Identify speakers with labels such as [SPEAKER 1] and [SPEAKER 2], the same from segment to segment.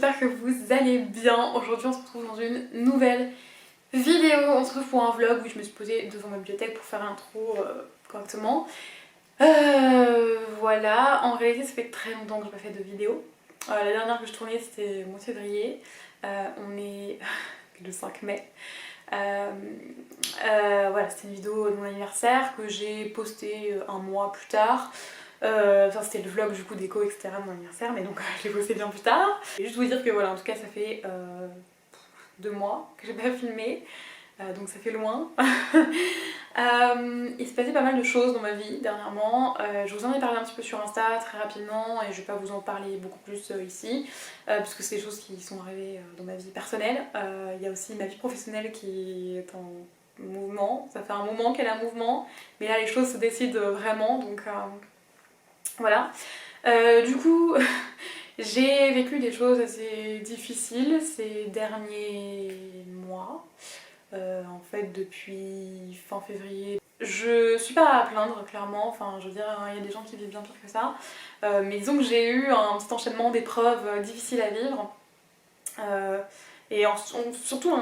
[SPEAKER 1] j'espère que vous allez bien. Aujourd'hui on se retrouve dans une nouvelle vidéo. On se retrouve pour un vlog où je me suis posée devant ma bibliothèque pour faire l'intro correctement. Voilà, en réalité ça fait très longtemps que je n'ai pas fait de vidéo. La dernière que je tournais c'était au mois de février. On est le 5 mai. Voilà, c'était une vidéo de mon anniversaire que j'ai postée un mois plus tard. Enfin c'était le vlog du coup déco etc de mon anniversaire, mais donc je l'ai posté bien plus tard. Et juste vous dire que voilà, en tout cas ça fait 2 mois que j'ai pas filmé, donc ça fait loin. Il s'est passé pas mal de choses dans ma vie dernièrement. Je vous en ai parlé un petit peu sur Insta très rapidement et je vais pas vous en parler beaucoup plus ici, puisque c'est des choses qui sont arrivées dans ma vie personnelle. Il y a aussi ma vie professionnelle qui est en mouvement. Ça fait un moment qu'elle est en mouvement, mais là les choses se décident vraiment, donc voilà. Du coup, j'ai vécu des choses assez difficiles ces derniers mois. En fait, depuis fin février. Je suis pas à plaindre, clairement. Enfin, je veux dire, il y a des gens qui vivent bien pire que ça. Mais disons que j'ai eu un petit enchaînement d'épreuves difficiles à vivre. Surtout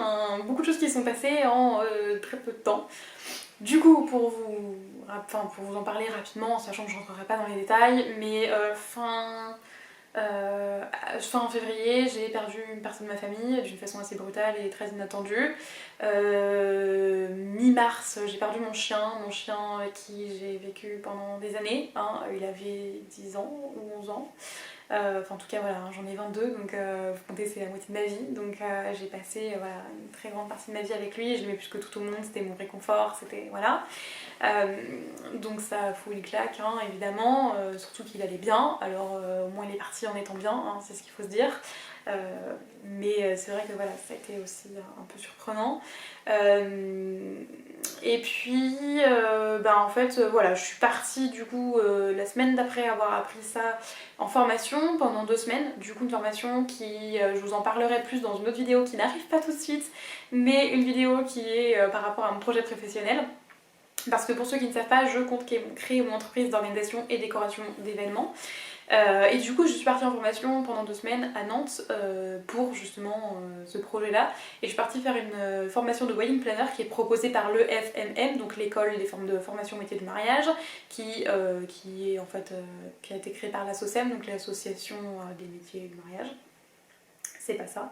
[SPEAKER 1] beaucoup de choses qui sont passées en très peu de temps. Du coup, pour vous en parler rapidement, sachant que je rentrerai pas dans les détails, mais fin février, j'ai perdu une personne de ma famille d'une façon assez brutale et très inattendue. Mi-mars, j'ai perdu mon chien avec qui j'ai vécu pendant des années. Hein. Il avait 10 ans ou 11 ans. Enfin en tout cas voilà, j'en ai 22, donc vous comptez c'est la moitié de ma vie, donc j'ai passé voilà, une très grande partie de ma vie avec lui, je l'aimais plus que tout au monde, c'était mon réconfort, c'était voilà. Donc ça fout une claque hein, évidemment, surtout qu'il allait bien, alors au moins il est parti en étant bien, hein, c'est ce qu'il faut se dire. Mais c'est vrai que voilà, ça a été aussi un peu surprenant. Et puis en fait voilà, je suis partie du coup la semaine d'après avoir appris ça en formation pendant 2 semaines. Du coup une formation qui, je vous en parlerai plus dans une autre vidéo qui n'arrive pas tout de suite, mais une vidéo qui est par rapport à mon projet professionnel. Parce que pour ceux qui ne savent pas, je compte créer mon entreprise d'organisation et décoration d'événements. Et du coup je suis partie en formation pendant 2 semaines à Nantes pour justement ce projet là, et je suis partie faire une formation de wedding planner qui est proposée par l'EFMM, donc l'école des formes de formation métier du mariage, qui est en fait qui a été créée par l'ASSOCEM, donc l'association des métiers du mariage. C'est pas ça.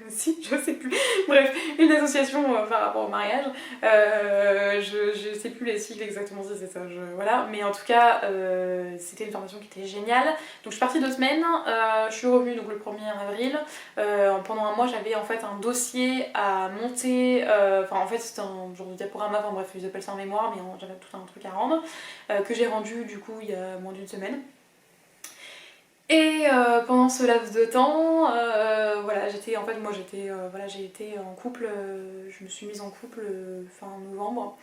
[SPEAKER 1] Si, je sais plus. Bref, une association par rapport au mariage. Je sais plus les sigles exactement si c'est ça. Voilà, mais en tout cas, c'était une formation qui était géniale. Donc je suis partie 2 semaines. Je suis revenue donc le 1er avril. Pendant un mois, j'avais en fait un dossier à monter. Enfin, en fait, c'était un genre de diaporama. Enfin bref, ils appellent ça un mémoire, mais j'avais tout un truc à rendre que j'ai rendu du coup il y a moins d'1 semaine. Et pendant ce laps de temps, voilà, j'ai été en couple, je me suis mise en couple fin novembre,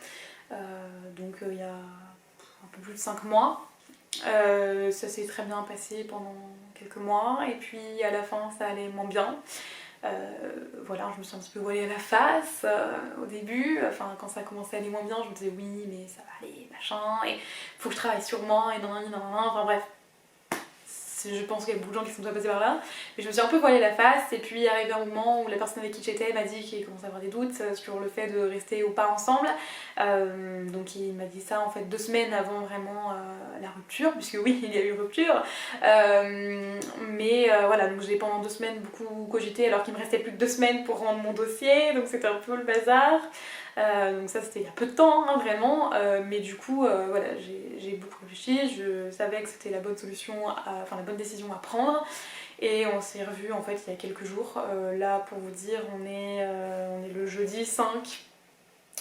[SPEAKER 1] donc il y a un peu plus de 5 mois. Ça s'est très bien passé pendant quelques mois, et puis à la fin ça allait moins bien. Voilà, je me suis un petit peu voilée à la face au début, enfin quand ça a commencé à aller moins bien, je me disais oui mais ça va aller, machin, et faut que je travaille sur moi, et nan, enfin bref. Je pense qu'il y a beaucoup de gens qui sont déjà passés par là, mais je me suis un peu voilée la face, et puis arrivé un moment où la personne avec qui j'étais m'a dit qu'il commençait à avoir des doutes sur le fait de rester ou pas ensemble. Donc il m'a dit ça en fait 2 semaines avant vraiment la rupture, puisque oui il y a eu rupture. Mais voilà, donc j'ai pendant 2 semaines beaucoup cogité alors qu'il me restait plus que 2 semaines pour rendre mon dossier, donc c'était un peu le bazar. Donc ça c'était il y a peu de temps hein, vraiment, mais du coup voilà, j'ai beaucoup réfléchi, je savais que c'était la bonne solution, enfin la bonne décision à prendre, et on s'est revus en fait il y a quelques jours. Là pour vous dire on est le jeudi 5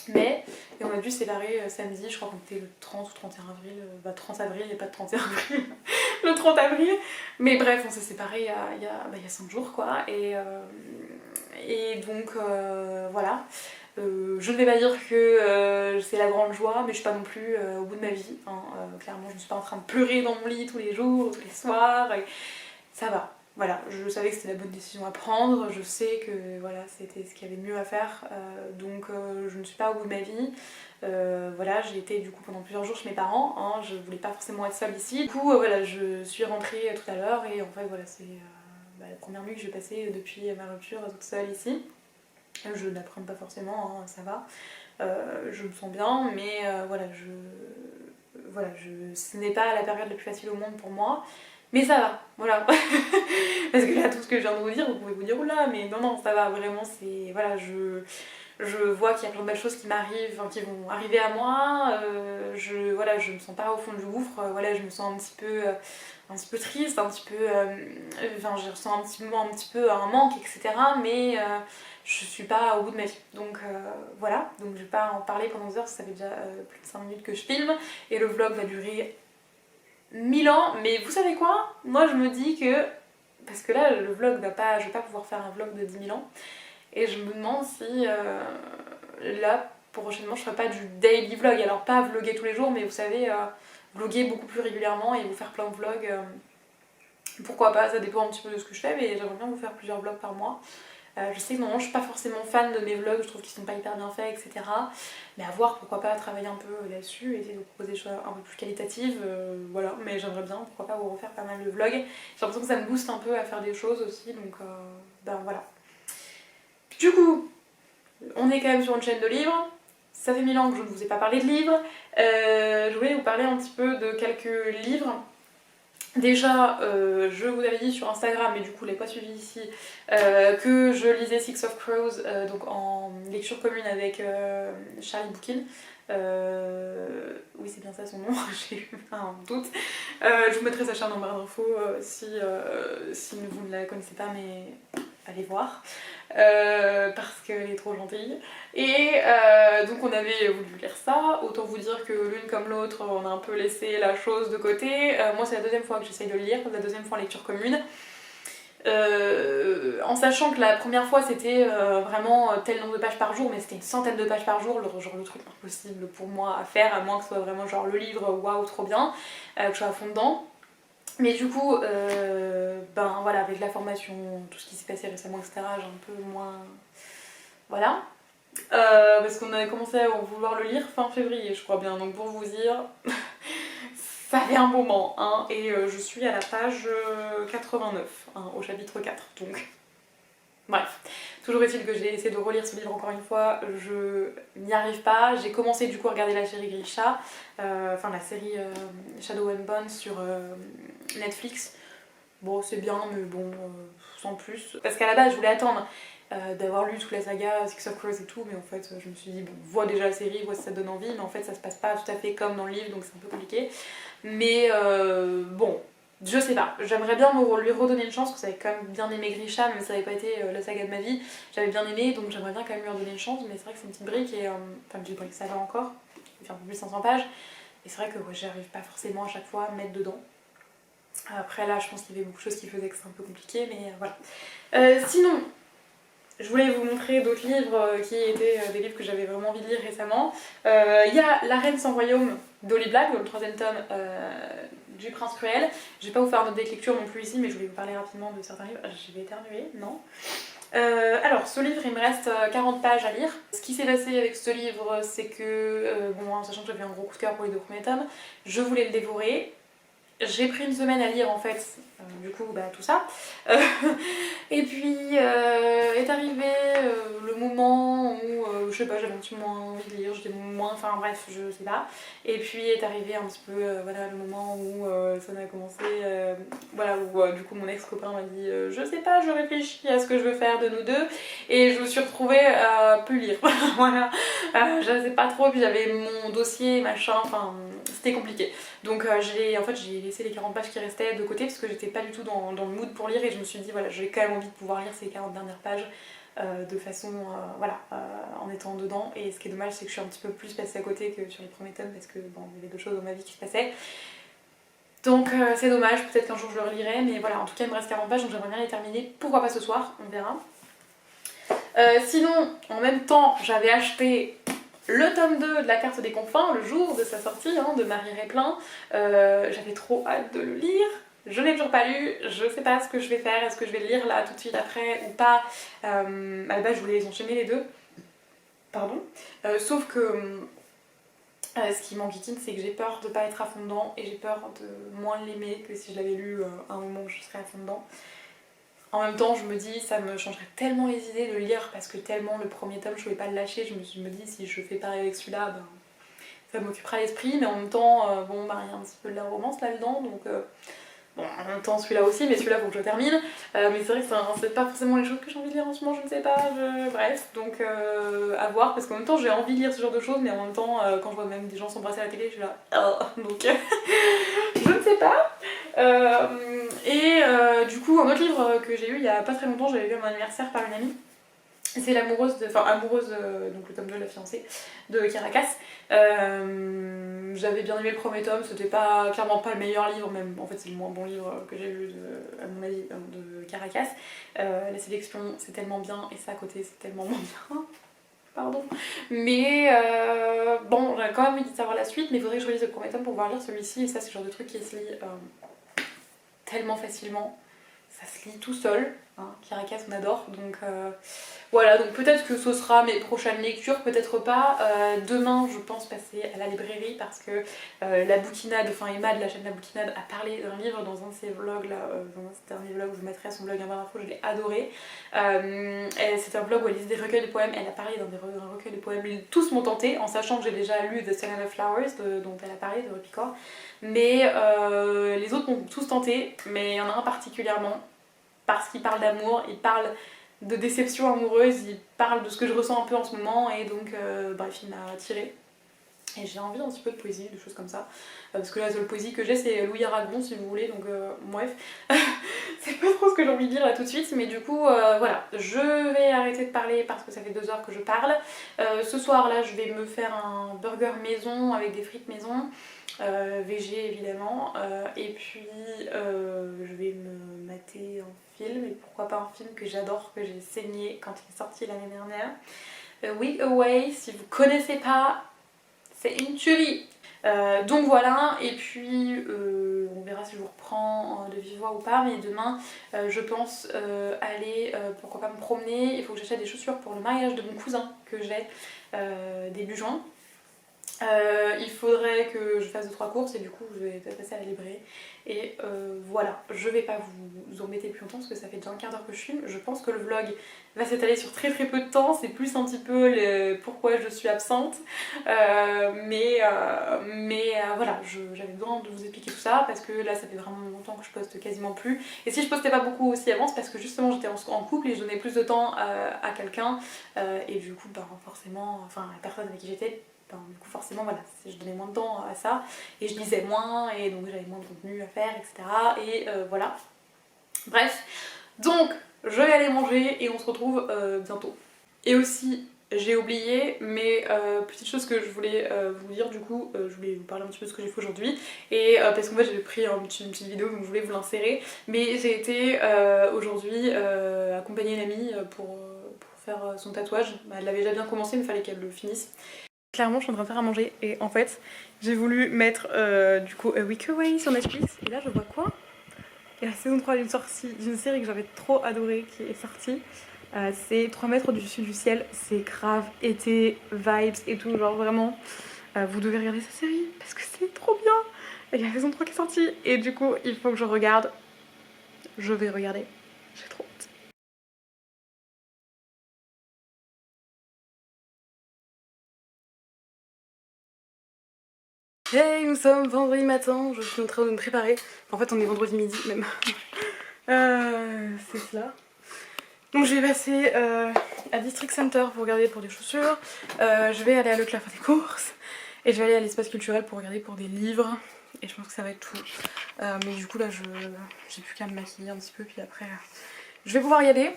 [SPEAKER 1] mai et on a dû se séparer samedi, je crois qu'on était le 30 ou 31 avril, 30 avril, il n'y a pas de 31 avril, le 30 avril, mais bref on s'est séparés il y a 5 jours quoi, et donc voilà. Je ne vais pas dire que c'est la grande joie, mais je suis pas non plus au bout de ma vie. Hein. Clairement, je ne suis pas en train de pleurer dans mon lit tous les jours, tous les soirs. Et ça va. Voilà, je savais que c'était la bonne décision à prendre. Je sais que voilà, c'était ce qu'il y avait de mieux à faire. Donc je ne suis pas au bout de ma vie. Voilà, j'ai été du coup pendant plusieurs jours chez mes parents. Hein. Je voulais pas forcément être seule ici. Du coup, voilà, je suis rentrée tout à l'heure et en fait voilà, c'est la première nuit que j'ai passée depuis ma rupture toute seule ici. Je n'apprends pas forcément, hein, ça va. Je me sens bien, mais voilà, ce n'est pas la période la plus facile au monde pour moi. Mais ça va, voilà. Parce que là, tout ce que je viens de vous dire, vous pouvez vous dire, oula, mais non, non, ça va, vraiment, c'est... Voilà, je vois qu'il y a plein de belles choses qui m'arrivent, enfin, qui vont arriver à moi. Voilà, je me sens pas au fond du gouffre, voilà, je me sens un petit peu triste, un petit peu... Enfin, je ressens un petit peu un manque, etc. Mais je suis pas au bout de ma vie. Donc voilà, donc je vais pas en parler pendant 2 heures, ça fait déjà plus de 5 minutes que je filme. Et le vlog va durer 1000 ans, mais vous savez quoi? Moi je me dis que, parce que là le vlog va pas, je vais pas pouvoir faire un vlog de 10 000 ans, et je me demande si là prochainement je ferai pas du daily vlog, alors pas vlogger tous les jours, mais vous savez, vlogger beaucoup plus régulièrement et vous faire plein de vlogs, pourquoi pas, ça dépend un petit peu de ce que je fais, mais j'aimerais bien vous faire plusieurs vlogs par mois. Je sais que normalement je suis pas forcément fan de mes vlogs, je trouve qu'ils sont pas hyper bien faits, etc. Mais à voir, pourquoi pas travailler un peu là-dessus, essayer de vous proposer des choses un peu plus qualitatives, voilà. Mais j'aimerais bien, pourquoi pas vous refaire pas mal de vlogs. J'ai l'impression que ça me booste un peu à faire des choses aussi, donc ben voilà. Du coup, on est quand même sur une chaîne de livres. Ça fait 1000 ans que je ne vous ai pas parlé de livres. Je voulais vous parler un petit peu de quelques livres. Déjà, je vous avais dit sur Instagram, mais du coup, vous l'avez pas suivi ici, que je lisais Six of Crows, donc en lecture commune avec Charlie Bookin. Oui, c'est bien ça son nom, j'ai eu un doute. Je vous mettrai sa chaîne en barre d'infos si vous ne la connaissez pas, mais allez voir. Parce qu'elle est trop gentille. Et donc on avait voulu lire ça, autant vous dire que l'une comme l'autre on a un peu laissé la chose de côté. Moi c'est la deuxième fois que j'essaye de le lire, la deuxième fois en lecture commune. En sachant que la première fois c'était vraiment tel nombre de pages par jour, mais c'était une centaine de pages par jour, genre le truc impossible pour moi à faire, à moins que ce soit vraiment genre le livre waouh trop bien, que je sois à fond dedans. Mais du coup, ben voilà, avec la formation, tout ce qui s'est passé récemment, etc., j'ai un peu moins... Voilà. Parce qu'on avait commencé à vouloir le lire fin février, je crois bien. Donc pour vous dire, ça fait un moment, hein. Et je suis à la page 89, hein, au chapitre 4. Donc, bref. Toujours est-il que j'ai essayé de relire ce livre encore une fois, je n'y arrive pas. J'ai commencé du coup à regarder la série Grisha, enfin la série Shadow and Bone sur Netflix. Bon, c'est bien, mais bon, sans plus. Parce qu'à la base, je voulais attendre d'avoir lu toute la saga Six of Crows et tout, mais en fait, je me suis dit, bon, vois déjà la série, vois si ça te donne envie, mais en fait, ça se passe pas tout à fait comme dans le livre, donc c'est un peu compliqué. Mais bon, je sais pas, j'aimerais bien lui redonner une chance, parce que j'avais quand même bien aimé Grisha, même si ça n'avait pas été la saga de ma vie, j'avais bien aimé, donc j'aimerais bien quand même lui redonner une chance, mais c'est vrai que c'est une petite brique, et enfin, une petite brique, ça va encore, il fait un peu plus de 500 pages, et c'est vrai que ouais, j'arrive pas forcément à chaque fois à me mettre dedans. Après là, je pense qu'il y avait beaucoup de choses qui faisaient que c'est un peu compliqué, mais voilà. Sinon, je voulais vous montrer d'autres livres qui étaient des livres que j'avais vraiment envie de lire récemment. Il y a La Reine sans royaume d'Holly Black, le 3e tome du Prince Cruel. Je vais pas vous faire notre lecture non plus ici, mais je voulais vous parler rapidement de certains livres. Je vais éternuer, non. Alors, ce livre, il me reste 40 pages à lire. Ce qui s'est passé avec ce livre, c'est que, bon, en sachant que j'avais un gros coup de cœur pour les 2 premiers tomes, je voulais le dévorer. J'ai pris une semaine à lire en fait, du coup bah tout ça. Et puis est arrivé le moment où, je sais pas, j'avais un petit peu moins envie de lire, j'étais moins, enfin bref, je sais pas. Et puis est arrivé un petit peu, voilà, le moment où ça a commencé, voilà, où du coup mon ex-copain m'a dit je sais pas, je réfléchis à ce que je veux faire de nous deux. Et je me suis retrouvée à plus lire, voilà. Je sais pas trop, puis j'avais mon dossier, machin, enfin c'était compliqué. Donc j'ai laissé les 40 pages qui restaient de côté parce que j'étais pas du tout dans le mood pour lire et je me suis dit voilà, j'ai quand même envie de pouvoir lire ces 40 dernières pages de façon, voilà, en étant dedans. Et ce qui est dommage, c'est que je suis un petit peu plus passée à côté que sur les premiers tomes parce que bon, il y avait d'autres choses dans ma vie qui se passaient. Donc c'est dommage, peut-être qu'un jour je le relirai, mais voilà, en tout cas il me reste 40 pages donc j'aimerais bien les terminer. Pourquoi pas ce soir, on verra. Sinon, en même temps, j'avais acheté le tome 2 de La Carte des Confins, le jour de sa sortie, hein, de Marie Réplin. J'avais trop hâte de le lire. Je n'ai toujours pas lu, je sais pas ce que je vais faire, est-ce que je vais le lire là tout de suite après ou pas. À la base, je voulais les enchaîner les deux. Pardon. Sauf que ce qui m'enquiquine, c'est que j'ai peur de pas être à fond dedans et j'ai peur de moins l'aimer que si je l'avais lu à un moment où je serais à fond dedans. En même temps, je me dis, ça me changerait tellement les idées de le lire parce que tellement le premier tome, je pouvais pas le lâcher. Je me dis, si je fais pareil avec celui-là, ben, ça m'occupera l'esprit. Mais en même temps, bon, bah, il y a un petit peu de la romance là-dedans. Donc, bon, en même temps, celui-là aussi, mais celui-là, faut que je le termine. Mais c'est vrai que c'est pas forcément les choses que j'ai envie de lire en ce moment, je ne sais pas. Bref, donc à voir. Parce qu'en même temps, j'ai envie de lire ce genre de choses. Mais en même temps, quand je vois même des gens s'embrasser à la télé, je suis là. Oh. Donc, je ne sais pas. Du coup, un autre livre que j'ai eu il y a pas très longtemps, j'avais vu à mon anniversaire par une amie. C'est l'amoureuse de. Enfin, amoureuse, donc le tome 2 de la fiancée de Caracas. J'avais bien aimé le premier tome, c'était pas clairement pas le meilleur livre, même en fait c'est le moins bon livre que j'ai lu à mon avis de Caracas. La sélection c'est tellement bien et ça à côté c'est tellement moins bien. Pardon. Mais bon, j'avais quand même envie de savoir la suite, mais il faudrait que je relise le premier tome pour pouvoir lire celui-ci. Et ça, c'est le genre de truc qui se lit tellement facilement. Ça se lit tout seul. Hein. Caracas, on adore. Donc voilà, donc peut-être que ce sera mes prochaines lectures, peut-être pas. Demain, je pense passer à la librairie parce que la bouquinade, enfin Emma de la chaîne La Bouquinade a parlé d'un livre dans un de ses vlogs, là, dans un dernier vlog, je vous mettrai son blog un bar info, je l'ai adoré. C'est un vlog où elle lit des recueils de poèmes, elle a parlé d'un recueil de poèmes, tous m'ont tenté, en sachant que j'ai déjà lu The Seven of Flowers, dont elle a parlé, de Rupicor. Mais les autres m'ont tous tenté, mais il y en a un particulièrement, parce qu'il parle d'amour, il parle de déception amoureuse, il parle de ce que je ressens un peu en ce moment et donc bref il m'a attirée. Et j'ai envie d'un petit peu de poésie, de choses comme ça. Parce que la seule poésie que j'ai c'est Louis Aragon si vous voulez, donc bref. C'est pas trop ce que j'ai envie de dire là tout de suite, mais du coup voilà, je vais arrêter de parler parce que ça fait 2 heures que je parle. Ce soir là je vais me faire un burger maison avec des frites maison, VG évidemment, et puis je vais me mater un film, et pourquoi pas un film que j'adore, que j'ai saigné quand il est sorti l'année dernière. A Week Away, si vous connaissez pas, c'est une tuerie. Donc voilà, et puis on verra si je vous reprends de vive voix ou pas, mais demain je pense aller, pourquoi pas me promener. Il faut que j'achète des chaussures pour le mariage de mon cousin que j'ai début juin. Il faudrait que je fasse 2-3 courses et du coup je vais passer à la librairie. Et voilà, je vais pas vous embêter plus longtemps parce que ça fait déjà un quart d'heure que je filme. Je pense que le vlog va s'étaler sur très peu de temps, c'est plus un petit peu pourquoi je suis absente. Voilà, j'avais besoin de vous expliquer tout ça parce que là ça fait vraiment longtemps que je poste quasiment plus. Et si je postais pas beaucoup aussi avant, c'est parce que justement j'étais en couple et je donnais plus de temps à quelqu'un. Et du coup, bah, forcément, enfin la personne avec qui j'étais, du coup forcément voilà, je donnais moins de temps à ça et je lisais moins et donc j'avais moins de contenu à faire, etc. Et voilà. Bref, donc je vais aller manger et on se retrouve bientôt. Et aussi, j'ai oublié, mais petite chose que je voulais vous dire du coup, je voulais vous parler un petit peu de ce que j'ai fait aujourd'hui. Et parce que moi j'avais pris une petite vidéo donc je voulais vous l'insérer. Mais j'ai été aujourd'hui accompagner une amie pour faire son tatouage. Bah, elle l'avait déjà bien commencé mais il fallait qu'elle le finisse. Clairement, je suis en train de faire à manger et en fait, j'ai voulu mettre du coup A Week Away sur Netflix et là je vois quoi? Et la saison 3 d'une série que j'avais trop adorée qui est sortie. C'est 3 mètres au-dessus du ciel, c'est grave été, vibes et tout, genre vraiment, vous devez regarder cette série parce que c'est trop bien. Et il y a la saison 3 qui est sortie et du coup, il faut que je regarde. Je vais regarder, j'ai trop hâte. Hey, nous sommes vendredi matin, je suis en train de me préparer. En fait, on est vendredi midi même. C'est cela. Donc je vais passer à District Center pour regarder pour des chaussures. Je vais aller à Leclerc faire des courses. Et je vais aller à l'espace culturel pour regarder pour des livres. Et je pense que ça va être tout. Mais du coup là, j'ai plus qu'à me maquiller un petit peu. Puis après, je vais pouvoir y aller.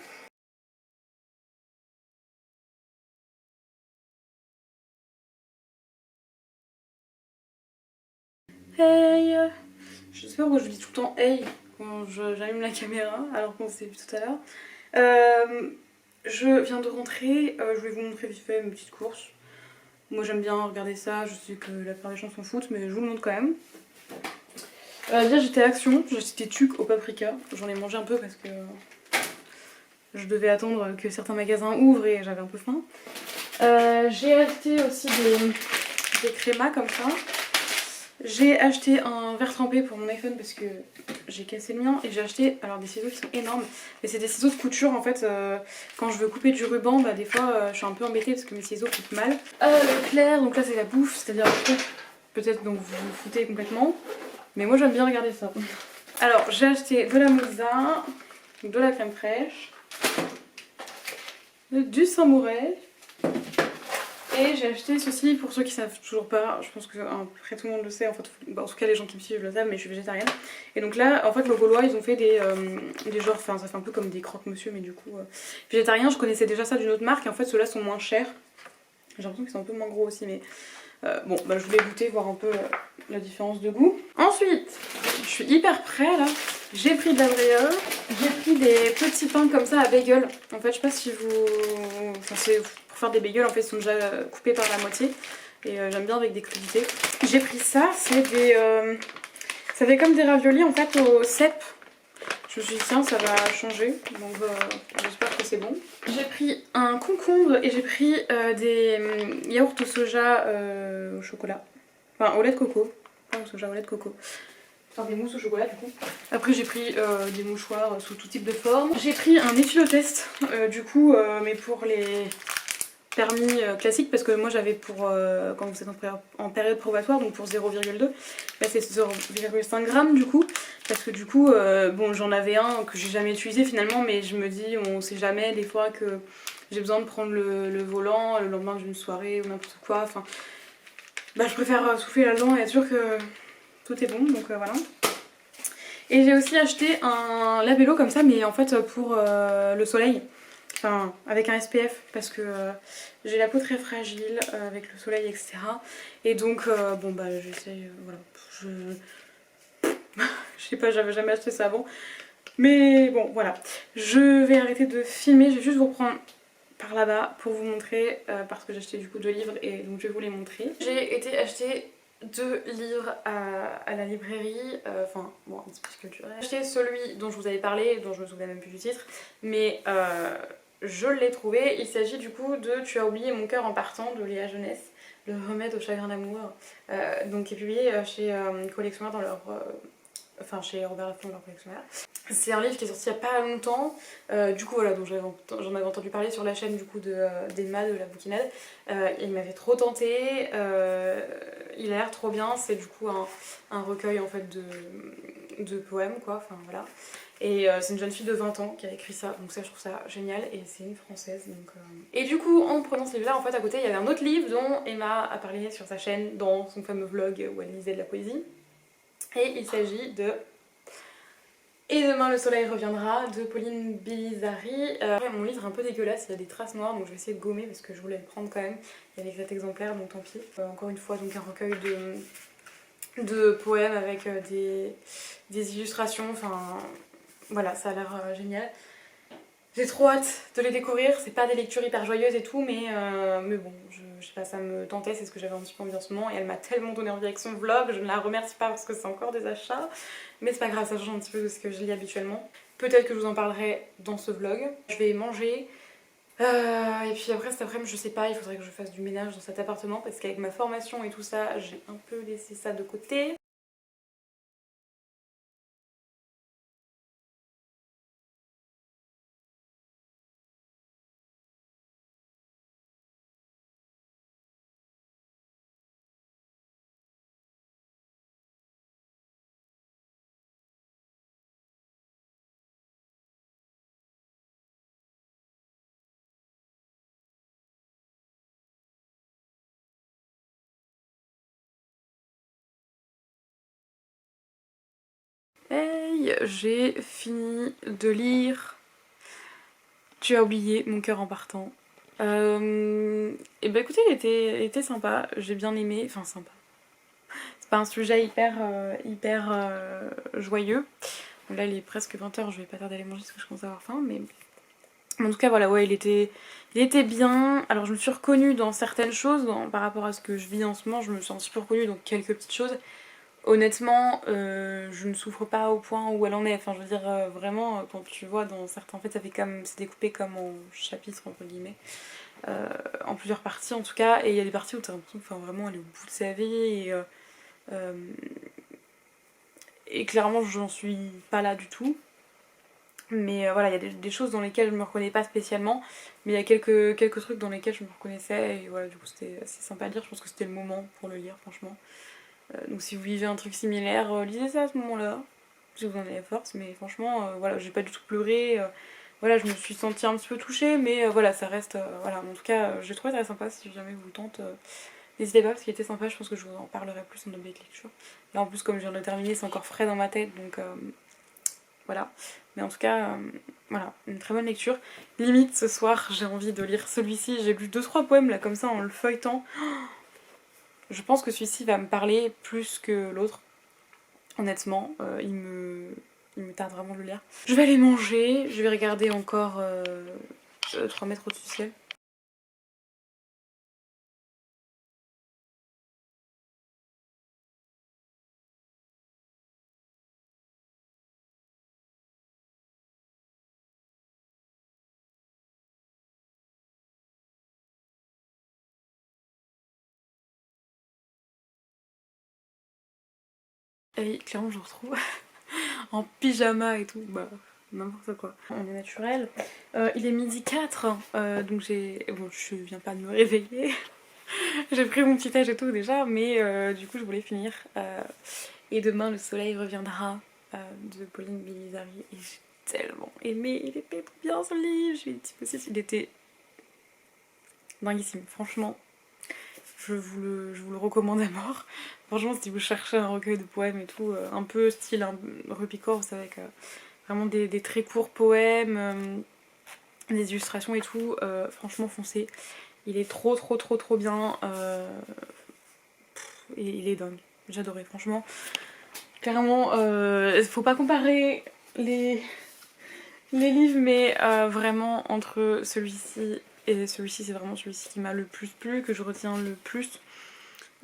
[SPEAKER 1] Hey! Je sais pas pourquoi je dis tout le temps hey quand j'allume la caméra alors qu'on s'est vu tout à l'heure. Je viens de rentrer, je vais vous montrer vite fait mes petites courses. Moi j'aime bien regarder ça, je sais que la plupart des gens s'en foutent mais je vous le montre quand même. Déjà j'étais à Action, j'ai acheté des tucs au paprika, j'en ai mangé un peu parce que je devais attendre que certains magasins ouvrent et j'avais un peu faim. J'ai acheté aussi des crémas comme ça. J'ai acheté un verre trempé pour mon iPhone parce que j'ai cassé le mien et j'ai acheté alors des ciseaux qui sont énormes. Mais c'est des ciseaux de couture en fait. Quand je veux couper du ruban, bah des fois je suis un peu embêtée parce que mes ciseaux coupent mal. Leclerc, donc là c'est la bouffe, c'est-à-dire peut-être donc vous vous foutez complètement. Mais moi j'aime bien regarder ça. Alors j'ai acheté de la mozza, de la crème fraîche, du Saint-Morel. Et j'ai acheté ceci pour ceux qui savent toujours pas, je pense que après tout le monde le sait, en fait, bah, en tout cas les gens qui me suivent le savent, mais je suis végétarienne. Et donc là, en fait, le Gaulois, ils ont fait des genres, enfin ça fait un peu comme des croque-monsieur, mais du coup, végétarien, je connaissais déjà ça d'une autre marque, et en fait ceux-là sont moins chers. J'ai l'impression qu'ils sont un peu moins gros aussi, mais bon, bah je voulais goûter, voir un peu la différence de goût. Ensuite, je suis hyper près là, j'ai pris de la brioche, j'ai pris des petits pains comme ça à bagel. En fait, je sais pas si vous... Enfin, c'est... Pour faire des bagels, en fait, ils sont déjà coupés par la moitié. Et j'aime bien avec des crudités. J'ai pris ça, c'est des... ça fait comme des raviolis en fait au cèpe. Je me suis dit tiens, ça va changer. Donc j'espère que c'est bon. J'ai pris un concombre et j'ai pris des yaourts au soja au chocolat. Enfin au lait de coco. Pas au soja, au lait de coco. Enfin des mousses au chocolat du coup. Après j'ai pris des mouchoirs sous tout type de forme. J'ai pris un éthylotest du coup mais pour les permis classique parce que moi j'avais pour quand vous êtes en période probatoire donc pour 0,2 là c'est 0,5 grammes du coup parce que du coup bon j'en avais un que j'ai jamais utilisé finalement mais je me dis on sait jamais des fois que j'ai besoin de prendre le volant le lendemain d'une soirée ou n'importe quoi enfin bah je préfère souffler là-dedans et être sûre que tout est bon donc voilà. Et j'ai aussi acheté un labello comme ça mais en fait pour le soleil. Enfin, avec un SPF parce que j'ai la peau très fragile avec le soleil etc. Et donc bon bah j'essaye, voilà, je sais pas, j'avais jamais acheté ça avant. Mais bon voilà, je vais arrêter de filmer, je vais juste vous prendre par là-bas pour vous montrer parce que j'ai acheté du coup 2 livres et donc je vais vous les montrer. J'ai été acheter 2 livres à la librairie, enfin bon un petit peu culturel. J'ai acheté celui dont je vous avais parlé, dont je me souviens même plus du titre, mais je l'ai trouvé, il s'agit du coup de Tu as oublié mon cœur en partant de Léa Jeunesse, le remède au chagrin d'amour, donc qui est publié chez Collectionnaire dans leur... enfin chez Robert Laffont dans leur collectionnaire. C'est un livre qui est sorti il n'y a pas longtemps, du coup voilà, donc j'en avais entendu parler sur la chaîne du coup d'Emma de la bouquinade. Il m'avait trop tenté, il a l'air trop bien, c'est du coup un recueil en fait de poèmes quoi, enfin voilà. Et c'est une jeune fille de 20 ans qui a écrit ça, donc ça je trouve ça génial et c'est une française donc... Et du coup en prenant ce livre là en fait à côté il y avait un autre livre dont Emma a parlé sur sa chaîne dans son fameux vlog où elle lisait de la poésie. Et il s'agit de Et demain le soleil reviendra de Pauline Bizarri. Mon livre est un peu dégueulasse, il y a des traces noires donc je vais essayer de gommer parce que je voulais le prendre quand même. Il y avait cet exemplaire donc tant pis. Encore une fois donc un recueil de poèmes avec des illustrations, enfin voilà ça a l'air génial. J'ai trop hâte de les découvrir, c'est pas des lectures hyper joyeuses et tout mais bon je sais pas ça me tentait, c'est ce que j'avais un petit peu envie en ce moment et elle m'a tellement donné envie avec son vlog, je ne la remercie pas parce que c'est encore des achats mais c'est pas grave, ça change un petit peu de ce que je lis habituellement. Peut-être que je vous en parlerai dans ce vlog. Je vais manger et puis après cet après-midi je sais pas, il faudrait que je fasse du ménage dans cet appartement parce qu'avec ma formation et tout ça j'ai un peu laissé ça de côté. Hey, j'ai fini de lire Tu as oublié mon cœur en partant. Et bah écoutez, il était sympa, j'ai bien aimé, enfin sympa. C'est pas un sujet hyper joyeux. Bon, là il est presque 20h, je vais pas tarder à aller manger parce que je commence à avoir faim, mais en tout cas voilà, ouais il était bien. Alors je me suis reconnue dans certaines choses, par rapport à ce que je vis en ce moment, je me suis un petit peu reconnue dans quelques petites choses. Honnêtement, je ne souffre pas au point où elle en est. Enfin, je veux dire, vraiment, quand tu vois dans certains... En fait, ça fait comme... c'est découpé comme en chapitres, entre guillemets. En plusieurs parties, en tout cas. Et il y a des parties où t'as l'impression que enfin, vraiment, elle est au bout de sa vie. et clairement j'en suis pas là du tout. Mais voilà, il y a des choses dans lesquelles je me reconnais pas spécialement, mais il y a quelques trucs dans lesquels je me reconnaissais, et voilà, du coup c'était assez sympa à lire, je pense que c'était le moment pour le lire, franchement. Donc si vous vivez un truc similaire, lisez ça à ce moment-là, si vous en avez la force, mais franchement, voilà, j'ai pas du tout pleuré, voilà, je me suis sentie un petit peu touchée, mais voilà, ça reste, voilà, en tout cas, j'ai trouvé très sympa, si jamais vous le tente, n'hésitez pas, parce qu'il était sympa, je pense que je vous en parlerai plus en objet de lecture. Là en plus, comme je viens de le terminer, c'est encore frais dans ma tête, donc voilà. Mais en tout cas, voilà, une très bonne lecture. Limite, ce soir, j'ai envie de lire celui-ci. J'ai lu 2-3 poèmes là, comme ça, en le feuilletant. Je pense que celui-ci va me parler plus que l'autre. Honnêtement, il me tarde vraiment de le lire. Je vais aller manger, je vais regarder encore 3 mètres au-dessus du ciel. Et clairement, je me retrouve en pyjama et tout. Bah, n'importe quoi. On est naturel. Il est midi 4, donc j'ai. Bon, je viens pas de me réveiller. J'ai pris mon petit âge et tout déjà, mais du coup je voulais finir. Et demain le soleil reviendra de Pauline Bilisari. Et j'ai tellement aimé, il était trop bien ce livre. J'ai dit possible, il était dinguissime. Franchement, je vous le recommande à mort. Franchement, si vous cherchez un recueil de poèmes et tout, un peu style Rupicor, vous savez, avec vraiment des très courts poèmes, des illustrations et tout, franchement foncez. Il est trop bien. Et il est dingue. J'adorais, franchement. Clairement, faut pas comparer les livres, mais vraiment entre celui-ci et celui-ci, c'est vraiment celui-ci qui m'a le plus plu, que je retiens le plus.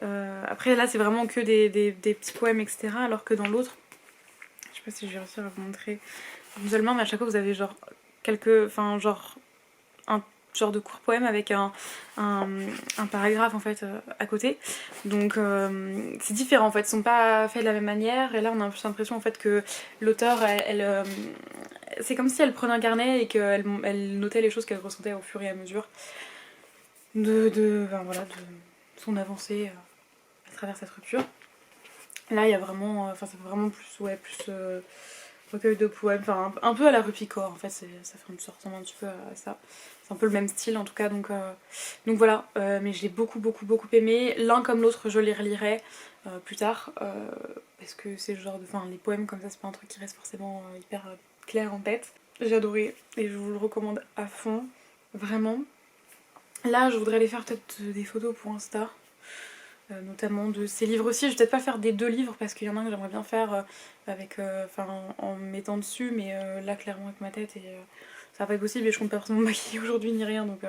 [SPEAKER 1] Après, là, c'est vraiment que des petits poèmes, etc. Alors que dans l'autre, je sais pas si je vais réussir à vous montrer visuellement, mais à chaque fois, vous avez genre quelques. Enfin, genre un genre de court poème avec un paragraphe en fait à côté, donc c'est différent en fait, ils sont pas faits de la même manière, et là on a plus l'impression en fait que l'auteur c'est comme si elle prenait un carnet et qu'elle notait les choses qu'elle ressentait au fur et à mesure enfin, voilà, de son avancée à travers cette rupture. Là il y a vraiment, enfin ça fait vraiment plus, ouais, plus recueil de poèmes, enfin un peu à la Rupicor en fait, ça ressemble un petit peu à ça. C'est un peu le même style en tout cas, donc voilà, mais j'ai beaucoup aimé. L'un comme l'autre, je les relirai plus tard, parce que c'est le genre de. Enfin, les poèmes comme ça, c'est pas un truc qui reste forcément hyper clair en tête. J'ai adoré et je vous le recommande à fond, vraiment. Là, je voudrais aller faire peut-être des photos pour Insta. Notamment de ces livres aussi. Je vais peut-être pas faire des 2 livres parce qu'il y en a un que j'aimerais bien faire avec, en mettant dessus, mais là clairement avec ma tête, et ça va pas être possible, et je compte pas forcément me maquiller aujourd'hui ni rien, donc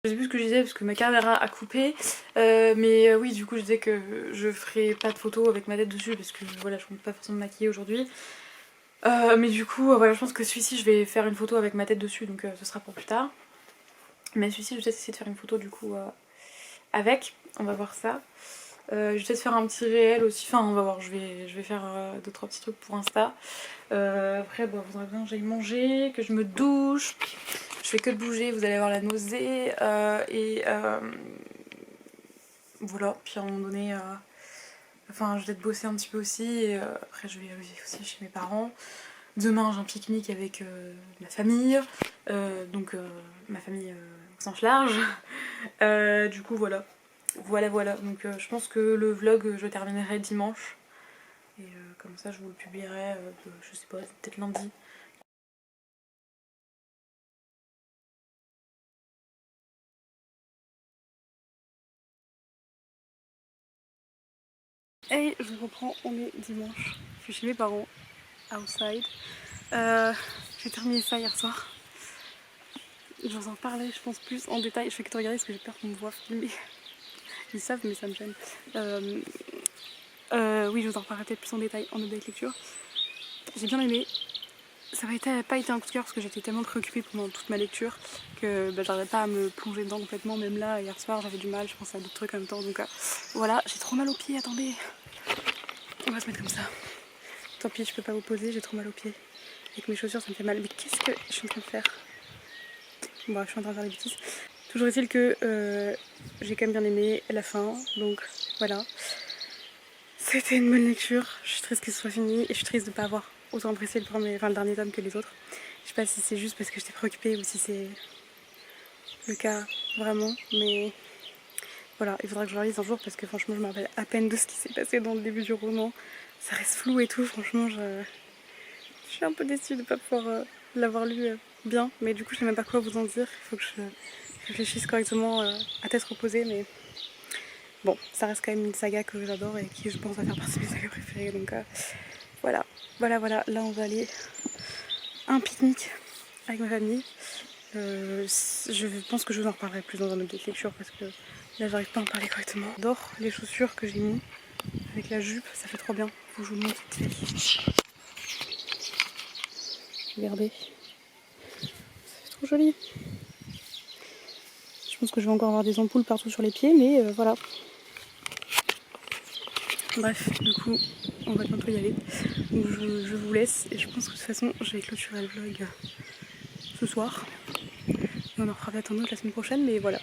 [SPEAKER 1] je sais plus ce que je disais parce que ma caméra a coupé, mais oui, du coup je disais que je ferai pas de photos avec ma tête dessus parce que voilà, je compte pas forcément me maquiller aujourd'hui. Mais du coup voilà, je pense que celui-ci je vais faire une photo avec ma tête dessus, donc ce sera pour plus tard. Mais celui-ci je vais peut-être essayer de faire une photo du coup avec, on va voir ça. Je vais peut-être faire un petit réel aussi, enfin on va voir, je vais faire 2-3 petits trucs pour Insta. Après bon, vous aurez besoin que j'aille manger, que je me douche, je fais que de bouger, vous allez avoir la nausée, et voilà, puis à un moment donné, enfin je vais peut-être bosser un petit peu aussi, et après je vais aussi chez mes parents. Demain j'ai un pique-nique avec ma famille, donc ma famille au sens large. Du coup voilà. Voilà, donc je pense que le vlog je terminerai dimanche, et comme ça je vous le publierai, je sais pas, peut-être lundi. Et je vous reprends, on est dimanche, je suis chez mes parents, outside. J'ai terminé ça hier soir, je vous en parlais je pense plus en détail, je fais que te regarder parce que j'ai peur qu'on me voit filmer. Ils savent mais ça me gêne. Oui, je vous en reparlerai peut-être plus en détail en objet de lecture. J'ai bien aimé. Ça n'a pas été un coup de cœur parce que j'étais tellement préoccupée pendant toute ma lecture que j'arrivais pas à me plonger dedans complètement. Même là, hier soir, j'avais du mal, je pensais à d'autres trucs en même temps. Donc voilà, j'ai trop mal aux pieds, attendez. On va se mettre comme ça.
[SPEAKER 2] Tant pis, je peux pas vous poser, j'ai trop mal aux pieds. Avec mes chaussures, ça me fait mal. Mais qu'est-ce que je suis en train de faire? Bon, je suis en train de faire des bêtises. Toujours est-il que j'ai quand même bien aimé la fin, donc voilà. C'était une bonne lecture. Je suis triste que ce soit fini et je suis triste de ne pas avoir autant apprécié le dernier tome que les autres. Je sais pas si c'est juste parce que j'étais préoccupée ou si c'est le cas vraiment, mais voilà, il faudra que je le relise un jour parce que franchement je me rappelle à peine de ce qui s'est passé dans le début du roman. Ça reste flou et tout, franchement je suis un peu déçue de ne pas pouvoir l'avoir lu bien, mais du coup je sais même pas quoi vous en dire. Il faut que je réfléchisse correctement à tête reposée, mais bon, ça reste quand même une saga que j'adore et qui je pense va faire partie de mes sagas préférées, donc voilà. Là on va aller à un pique-nique avec ma famille. Je pense que je vous en reparlerai plus dans un autre lecture parce que là j'arrive pas à en parler correctement. J'adore les chaussures que j'ai mis avec la jupe, ça fait trop bien. Faut que je vous montre vite fait. Regardez, ça fait trop joli. Je pense que je vais encore avoir des ampoules partout sur les pieds, mais voilà. Bref, du coup, on va bientôt y aller. Donc je vous laisse et je pense que de toute façon, je vais clôturer le vlog ce soir. Et on en fera peut-être un autre la semaine prochaine, mais voilà.